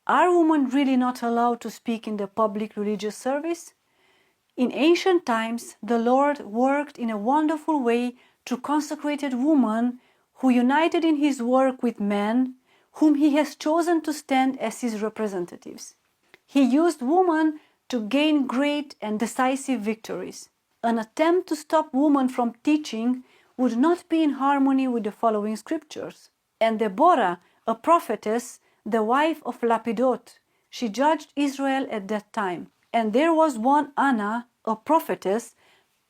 Are women really not allowed to speak in the public religious service? In ancient times, the Lord worked in a wonderful way to consecrated women who united in His work with men, whom He has chosen to stand as His representatives. He used women to gain great and decisive victories. An attempt to stop women from teaching would not be in harmony with the following scriptures. And Deborah, a prophetess, the wife of Lapidot, she judged Israel at that time. And there was one Anna, a prophetess,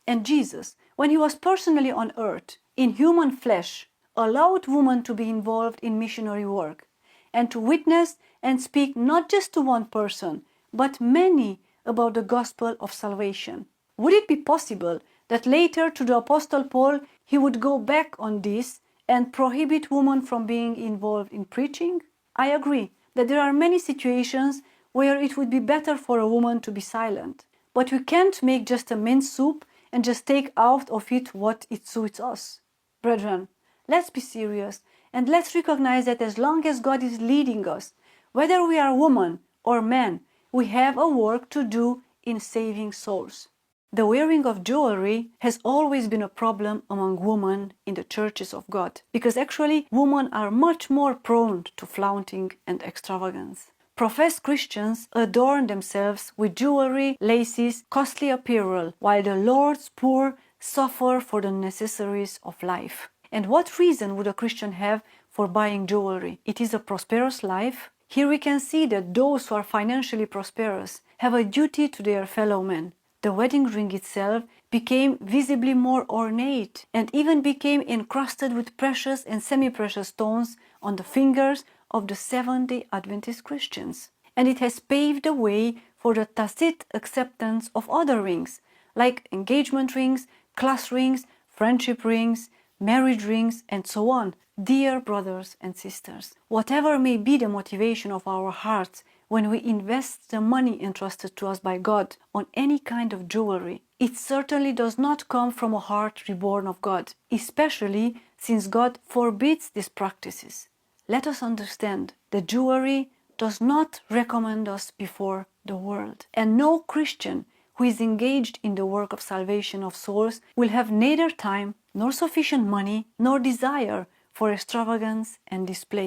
and Jesus, when he was personally on earth, in human flesh, allowed women to be involved in missionary work, and to witness and speak not just to one person, but many about the gospel of salvation. Would it be possible that later to the Apostle Paul he would go back on this and prohibit women from being involved in preaching? I agree that there are many situations where it would be better for a woman to be silent. But we can't make just a mince soup and just take out of it what it suits us. Brethren, let's be serious and let's recognize that as long as God is leading us, whether we are women or men, we have a work to do in saving souls. The wearing of jewelry has always been a problem among women in the churches of God, because actually women are much more prone to flaunting and extravagance. Professed Christians adorn themselves with jewelry, laces, costly apparel, while the Lord's poor suffer for the necessaries of life. And what reason would a Christian have for buying jewelry? It is a prosperous life. Here we can see that those who are financially prosperous have a duty to their fellow men. The wedding ring itself became visibly more ornate and even became encrusted with precious and semi-precious stones on the fingers of the Seventh-day Adventist Christians. And it has paved the way for the tacit acceptance of other rings, like engagement rings, class rings, friendship rings, marriage rings, and so on. Dear brothers and sisters, whatever may be the motivation of our hearts when we invest the money entrusted to us by God on any kind of jewelry, it certainly does not come from a heart reborn of God, especially since God forbids these practices. Let us understand that jewelry does not recommend us before the world, and no Christian who is engaged in the work of salvation of souls will have neither time nor sufficient money nor desire for extravagance and display.